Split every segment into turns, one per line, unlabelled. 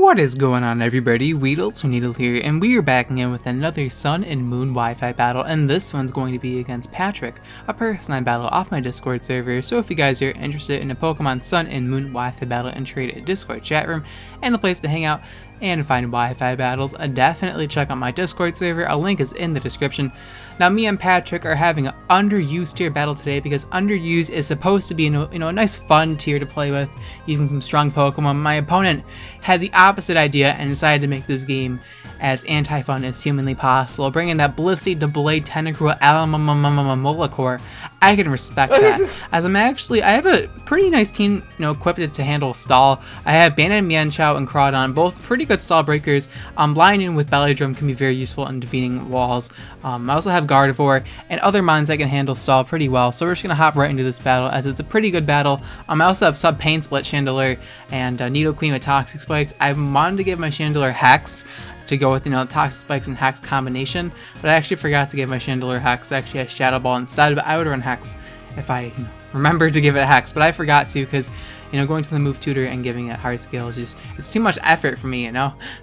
What is going on, everybody? WeedleTwineedle here, and we are back again with another Sun and Moon Wi-Fi battle, and this one's going to be against Patrick, a person I battle off my Discord server. So if you guys are interested in a Pokemon Sun and Moon Wi-Fi battle and trade a Discord chat room and a place to hang out and find Wi-Fi battles, definitely check out my Discord server. A link is in the description. Now, me and Patrick are having an underused tier battle today because underused is supposed to be a nice fun tier to play with using some strong Pokemon. My opponent had the opposite idea and decided to make this game as anti-fun as humanly possible, bringing that Blissey, Doublade, Tentacruel, Alamamamamamamolacore. I can respect that, as I have a pretty nice team, equipped to handle stall. I have Banded Mienshao and Crawdon, both pretty good stall breakers. Lion with Belly Drum can be very useful in defeating walls. I also have Gardevoir and other mons that can handle stall pretty well, so we're just gonna hop right into this battle as it's a pretty good battle. I also have Sub Pain Split Chandelure and Nidoqueen with Toxic Spikes. I wanted to give my Chandelure Hex to go with Toxic Spikes and Hex combination, but I actually forgot to give my Chandelure Hex. I actually had Shadow Ball instead, but I would run Hex if I remembered to give it a Hex, but I forgot to because going to the move tutor and giving it hard skill is just, it's too much effort for me,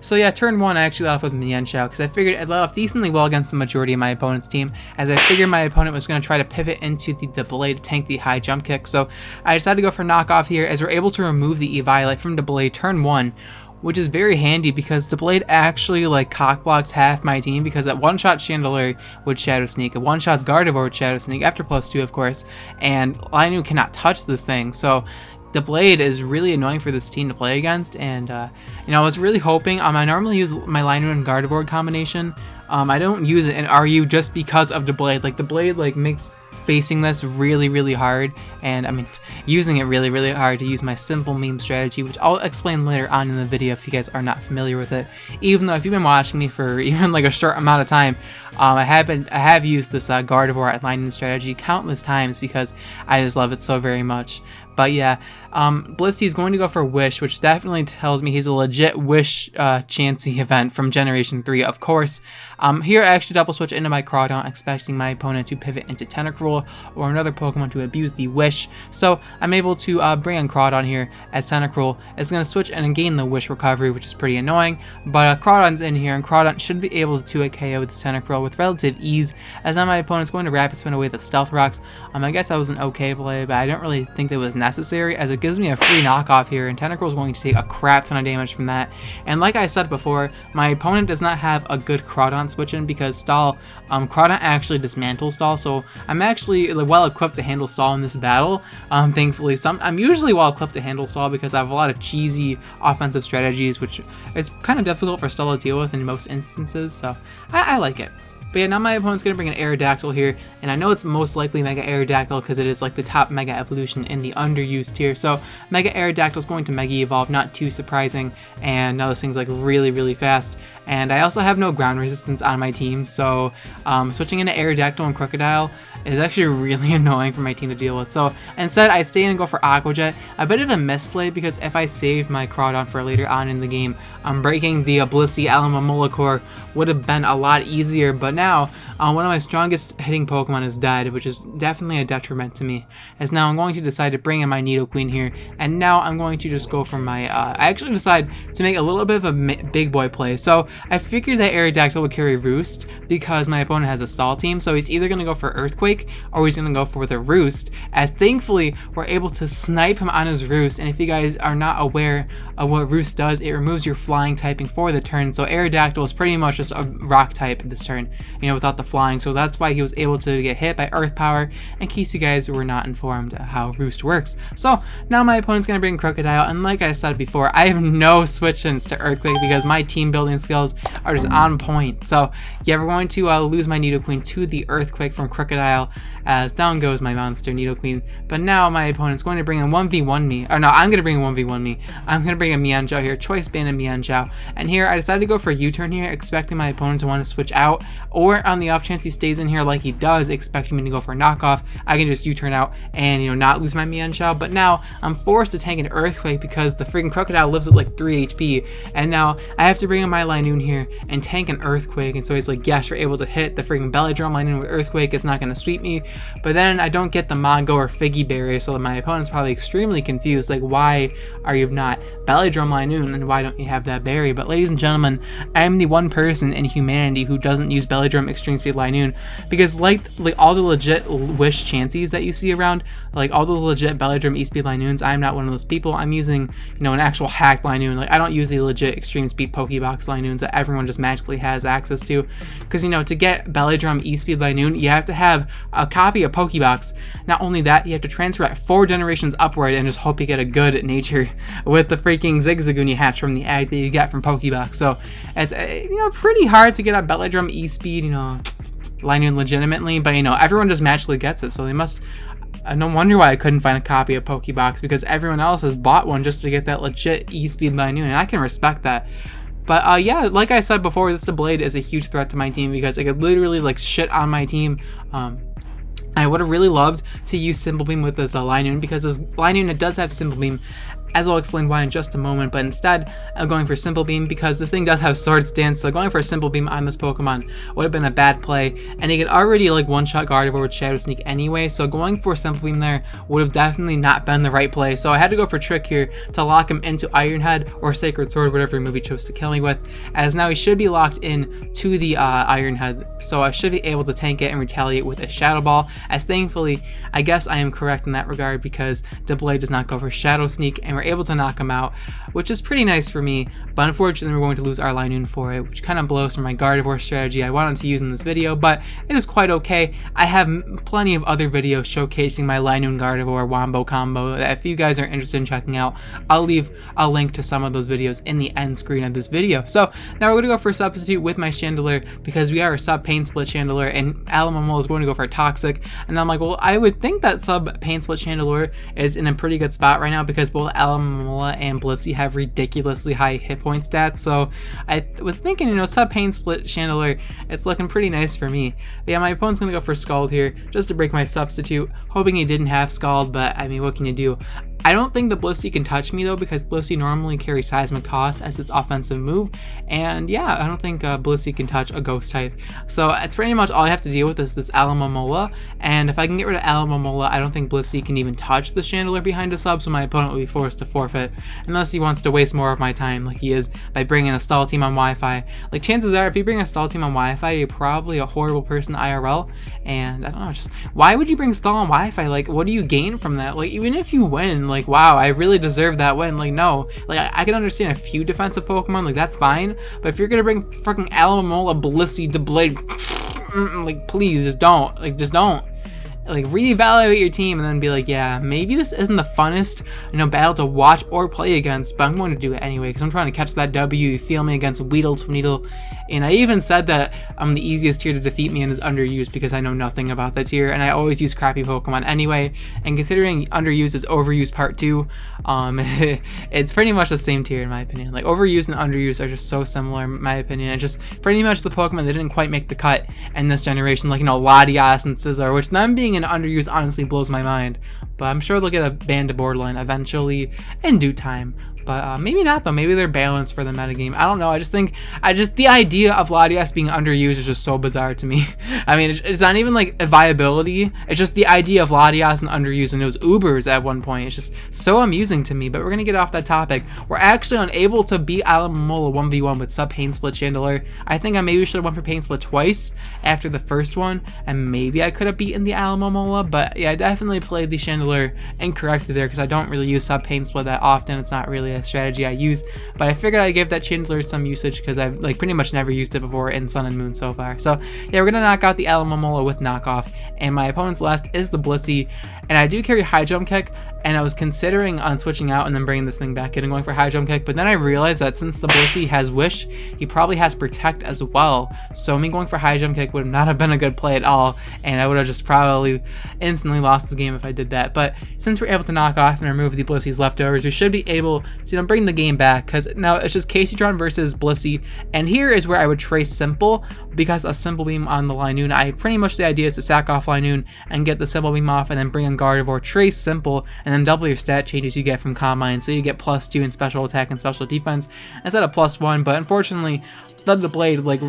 So yeah, turn one I actually let off with Mienshao because I figured it let off decently well against the majority of my opponent's team, as I figured my opponent was going to try to pivot into the Blade to tank the high jump kick. So I decided to go for knockoff here, as we're able to remove the Eviolite from the Blade turn one, which is very handy because the Blade actually cock blocks half my team, because at one shot Chandelure would Shadow Sneak, at one shot's Gardevoir would Shadow Sneak after +2 of course, and Linu cannot touch this thing. So the Blade is really annoying for this team to play against, and I was really hoping, I normally use my Linu and Gardevoir combination. I don't use it in RU just because of the Blade. The Blade makes facing this really hard, and using it really hard to use my simple meme strategy, which I'll explain later on in the video if you guys are not familiar with it. Even though if you've been watching me for even a short amount of time, I have used this Gardevoir at Lightning strategy countless times because I just love it so very much. But yeah, Blissey is going to go for Wish, which definitely tells me he's a legit Wish Chansey event from Generation 3, of course. Here I actually double switch into my Crawdon, expecting my opponent to pivot into Tentacruel or another Pokemon to abuse the Wish. So I'm able to bring in Crawdon here, as Tentacruel is going to switch and gain the Wish recovery, which is pretty annoying. But Crawdon's in here, and Crawdon should be able to 2-hit KO with Tentacruel with relative ease, as now my opponent's going to Rapid Spin away the Stealth Rocks. I guess that was an okay play, but I don't really think that was necessary, as it gives me a free knockoff here, and Tentacruel is going to take a crap ton of damage from that. And like I said before, my opponent does not have a good Crawdon switch in, because stall, Crawdon actually dismantles stall, so I'm actually well equipped to handle stall in this battle. Thankfully, I'm usually well equipped to handle stall because I have a lot of cheesy offensive strategies, which is kind of difficult for stall to deal with in most instances, so I like it. But yeah, now my opponent's going to bring an Aerodactyl here, and I know it's most likely Mega Aerodactyl because it is the top Mega Evolution in the underused tier. So Mega Aerodactyl is going to Mega Evolve, not too surprising, and now this thing's really fast. And I also have no ground resistance on my team, so switching into Aerodactyl and Crocodile is actually really annoying for my team to deal with. So instead, I stay in and go for Aqua Jet. A bit of a misplay, because if I saved my Crawdon for later on in the game, breaking the Blissey Alamamamolacore would have been a lot easier. But now, one of my strongest hitting Pokemon is dead, which is definitely a detriment to me. As now I'm going to decide to bring in my Nidoqueen here, and now I'm going to just go for my, I actually decide to make a little bit of a big boy play. So I figured that Aerodactyl would carry Roost because my opponent has a stall team, so he's either going to go for Earthquake or he's going to go for the Roost, as thankfully we're able to snipe him on his Roost. And if you guys are not aware of what Roost does, it removes your flying typing for the turn, so Aerodactyl is pretty much just a rock type this turn, without the flying, so that's why he was able to get hit by Earth Power, in case you guys were not informed how Roost works. So now my opponent's going to bring Crocodile, and like I said before, I have no switch-ins to Earthquake because my team building skills are just on point. So yeah, we're going to lose my Nidoqueen to the Earthquake from Crocodile, as down goes my monster Nidoqueen. But now my opponent's going to bring in 1v1 me, or no, I'm going to bring in 1v1 me. I'm going to bring a Mienshao here, Choice Banded Mienshao, and here I decided to go for a U-turn here, expecting my opponent to want to switch out, or on the off chance he stays in here like he does, expecting me to go for a knockoff, I can just U-turn out and not lose my Mienshao. But now I'm forced to tank an Earthquake because the freaking Crocodile lives at 3 HP, and now I have to bring in my Linoon here and tank an Earthquake. And so he's yes, you're able to hit the freaking Belly Drum Linoon with Earthquake, it's not going to sweep me, but then I don't get the Mongo or Figgy berry, so my opponent's probably extremely confused, like, why are you not Belly Drum Linoon and why don't you have that berry? But ladies and gentlemen, I am the one person in humanity who doesn't use Belly Drum Extreme Speed Linoon, because like all the legit Wish Chanseys that you see around, like all those legit Belly Drum E-Speed Linoons, I'm not one of those people. I'm using, you know, an actual hacked Linoon. Like, I don't use the legit Extreme Speed Pokebox Linoons that everyone just magically has access to, because, you know, to get Belly Drum E-Speed Linoon, you have to have a copy of Pokebox. Not only that, you have to transfer it 4 generations upward and just hope you get a good nature with the freaking Zigzagoon you hatch from the egg that you get from Pokebox. So it's, you know, pretty hard to get a Belly Drum E-Speed, you know, Linoon legitimately, but, you know, everyone just magically gets it, so they must. No wonder why I couldn't find a copy of Pokebox, because everyone else has bought one just to get that legit E-Speed Linoon, and I can respect that. But yeah, like I said before, this Blade is a huge threat to my team because it could literally like shit on my team. I would have really loved to use Simple Beam with this Linoon, because this Linoon, it does have Simple Beam, as I'll explain why in just a moment, but instead I'm going for Simple Beam because this thing does have Sword Stance, so going for a Simple Beam on this Pokemon would have been a bad play, and he could already like one-shot Gardevoir with Shadow Sneak anyway, so going for Simple Beam there would have definitely not been the right play, so I had to go for Trick here to lock him into Iron Head or Sacred Sword, whatever move he chose to kill me with, as now he should be locked in to the Iron Head, so I should be able to tank it and retaliate with a Shadow Ball, as thankfully I guess I am correct in that regard, because Blade does not go for Shadow Sneak, and we're able to knock him out, which is pretty nice for me, but unfortunately we're going to lose our Linoon for it, which kind of blows from my Gardevoir strategy I wanted to use in this video, but it is quite okay. I have plenty of other videos showcasing my Linoon Gardevoir Wombo combo that if you guys are interested in checking out, I'll leave a link to some of those videos in the end screen of this video. So now we're going to go for a substitute with my Chandelure, because we are a sub Pain Split Chandelure, and Alamomola is going to go for Toxic, and I'm like, well, I would think that sub Pain Split Chandelure is in a pretty good spot right now, because both Alamomola and Blissey have ridiculously high hit point stats, so I was thinking, you know, sub Pain Split Chandelure, it's looking pretty nice for me. But yeah, my opponent's gonna go for Scald here just to break my substitute, hoping he didn't have Scald, but I mean, what can you do? I don't think the Blissey can touch me though, because Blissey normally carries Seismic Toss as its offensive move, and yeah, I don't think Blissey can touch a Ghost type. So it's pretty much all I have to deal with is this Alamomola, and if I can get rid of Alamomola, I don't think Blissey can even touch the Chandelure behind a sub, so my opponent will be forced to forfeit, unless he wants to waste more of my time like he is by bringing a stall team on Wi-Fi. Like, chances are, if you bring a stall team on Wi-Fi, you're probably a horrible person IRL, and I don't know, just why would you bring stall on Wi-Fi? Like, what do you gain from that? Like, even if you win, like, wow, I really deserve that win. Like, no, like, I can understand a few defensive Pokemon, like, that's fine, but if you're gonna bring fucking Alamomola, Blissey, Blade, like, please, just don't. Like, just don't. Like, reevaluate your team and then be like, yeah, maybe this isn't the funnest, you know, battle to watch or play against, but I'm going to do it anyway because I'm trying to catch that W, you feel me, against WeedleTwineedle. And I even said that I'm the easiest tier to defeat me and is Underused, because I know nothing about that tier and I always use crappy Pokemon anyway. And considering Underused is Overused Part 2, it's pretty much the same tier in my opinion. Like, Overused and Underused are just so similar in my opinion. It's just pretty much the Pokemon that didn't quite make the cut in this generation, like, you know, Latias and Scizor, which them being an Underused honestly blows my mind. But I'm sure they'll get a ban to Borderline eventually in due time. But maybe not though, maybe they're balanced for the metagame. I don't know, I just think, the idea of Latias being underused is just so bizarre to me. I mean, it's not even like a viability, it's just the idea of Latias and underused when it was Ubers at one point. It's just so amusing to me, but we're gonna get off that topic. We're actually unable to beat Alamomola 1v1 with sub Pain Split Chandelure. I think I maybe should have went for Pain Split twice after the first one, and maybe I could have beaten the Alamomola, but yeah, I definitely played the Chandelure incorrectly there, because I don't really use sub Pain Split that often. It's not really a strategy I use, but I figured I'd give that Chandelure some usage because I've like pretty much never used it before in Sun and Moon so far. So yeah, we're gonna knock out the Alamomola with knockoff, and my opponent's last is the Blissey, and I do carry High Jump Kick, and I was considering on switching out and then bringing this thing back in and going for High Jump Kick, but then I realized that since the Blissey has Wish, he probably has Protect as well, so me going for High Jump Kick would not have been a good play at all, and I would have just probably instantly lost the game if I did that. But since we're able to knock off and remove the Blissey's leftovers, we should be able to, you know, bring the game back, because now it's just Caseytron versus Blissey, and here is where I would trace Simple, because a Simple Beam on the Linoon, pretty much the idea is to sack off Linoon and get the Simple Beam off and then bring in Gardevoir, Trace, Simple, and then double your stat changes you get from Combine, so you get +2 in special attack and special defense instead of +1, but unfortunately, the Blade like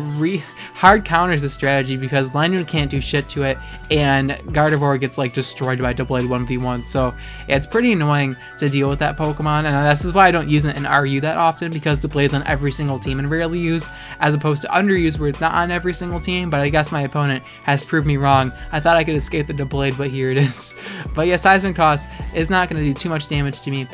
hard counters the strategy because Linoon can't do shit to it, and Gardevoir gets like destroyed by Double-Blade 1v1. So yeah, it's pretty annoying to deal with that Pokemon, and this is why I don't use it in RU that often, because the Blade's on every single team and rarely used, as opposed to Underused where it's not on every single team. But I guess my opponent has proved me wrong. I thought I could escape the Double-Blade, but here it is. But yeah, Seismic Toss is not going to do too much damage to me,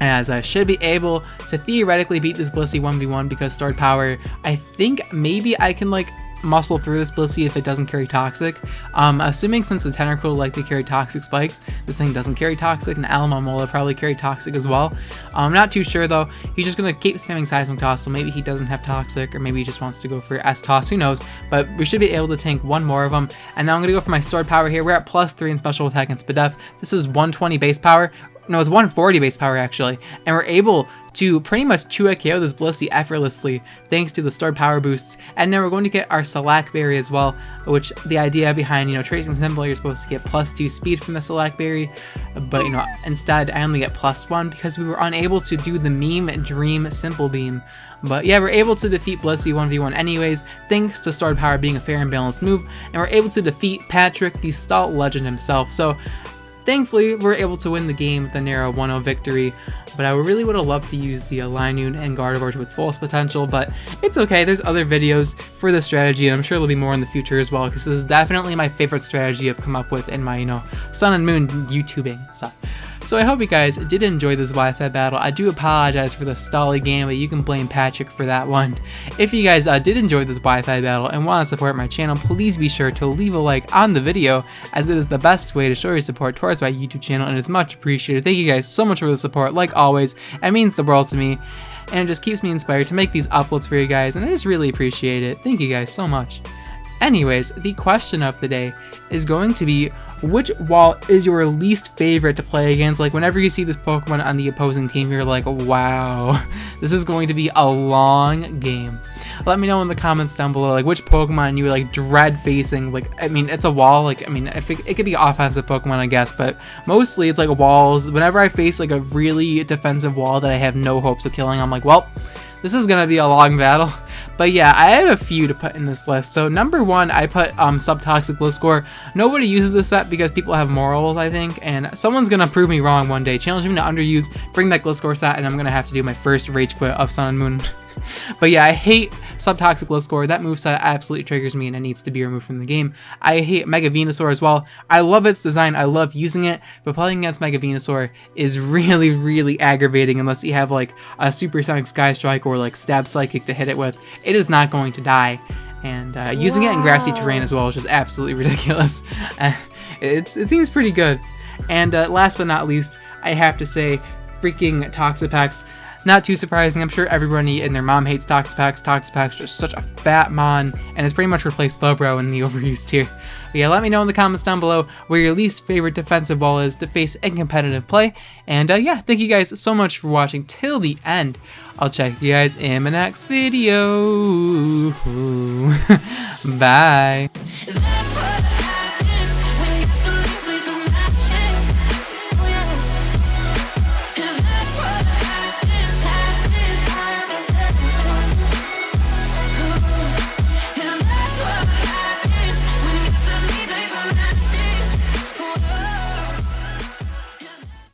as I should be able to theoretically beat this Blissey 1v1 because stored power. I think maybe I can like muscle through this Blissey if it doesn't carry Toxic. Assuming since the Tentacruel like to carry Toxic Spikes, this thing doesn't carry Toxic, and Alamomola probably carry Toxic as well. I'm not too sure though. He's just gonna keep spamming Seismic Toss, so maybe he doesn't have Toxic, or maybe he just wants to go for S-Toss, who knows. But we should be able to tank one more of them. And now I'm gonna go for my stored power here. We're at +3 in special attack and Spadef. This is 120 base power. No, it's 140 base power actually, and we're able to pretty much 2-hit KO this Blissey effortlessly thanks to the stored power boosts. And now we're going to get our Select Berry as well, which the idea behind, tracing Simple, you're supposed to get +2 speed from the Select Berry, but instead I only get +1 because we were unable to do the meme Dream Simple Beam. But yeah, we're able to defeat Blissey 1v1 anyways, thanks to stored power being a fair and balanced move, and we're able to defeat Patrick, the Salt Legend himself. So thankfully, we're able to win the game with a narrow 1-0 victory, but I really would have loved to use the Linoon and Gardevoir to its fullest potential, but it's okay. There's other videos for this strategy, and I'm sure there'll be more in the future as well, because this is definitely my favorite strategy I've come up with in my, Sun and Moon YouTubing and stuff. So I hope you guys did enjoy this Wi-Fi battle. I do apologize for the stally game, but you can blame Patrick for that one. If you guys did enjoy this Wi-Fi battle and want to support my channel, please be sure to leave a like on the video, as it is the best way to show your support towards my YouTube channel, and it's much appreciated. Thank you guys so much for the support. Like always, it means the world to me, and it just keeps me inspired to make these uploads for you guys, and I just really appreciate it. Thank you guys so much. Anyways, the question of the day is going to be, which wall is your least favorite to play against? Like, whenever you see this Pokemon on the opposing team, you're like, wow, this is going to be a long game. Let me know in the comments down below, like, which Pokemon you like dread facing. Like, I mean, it's a wall. Like, I mean, if it could be offensive Pokemon, I guess, but mostly it's like walls. Whenever I face like a really defensive wall that I have no hopes of killing, I'm like, well, this is gonna be a long battle. But yeah, I had a few to put in this list. So number 1, I put Subtoxic Gliscor. Nobody uses this set because people have morals, I think, and someone's gonna prove me wrong one day. Challenge me to underuse, bring that Gliscor set, and I'm gonna have to do my first rage quit of Sun and Moon. But yeah, I hate Subtoxic Gliscor. That moveset absolutely triggers me and it needs to be removed from the game. I hate Mega Venusaur as well. I love its design, I love using it, but playing against Mega Venusaur is really, really aggravating unless you have like a Supersonic Sky Strike or like Stab Psychic to hit it with. It is not going to die. And using it in grassy terrain as well is just absolutely ridiculous. It seems pretty good. And last but not least, I have to say, freaking Toxapex. Not too surprising, I'm sure everybody and their mom hates Toxapex. Toxapex is just such a fat mon, and it's pretty much replaced Slowbro in the overused tier. But yeah, let me know in the comments down below where your least favorite defensive wall is to face in competitive play. And yeah, thank you guys so much for watching till the end. I'll check you guys in my next video. Bye.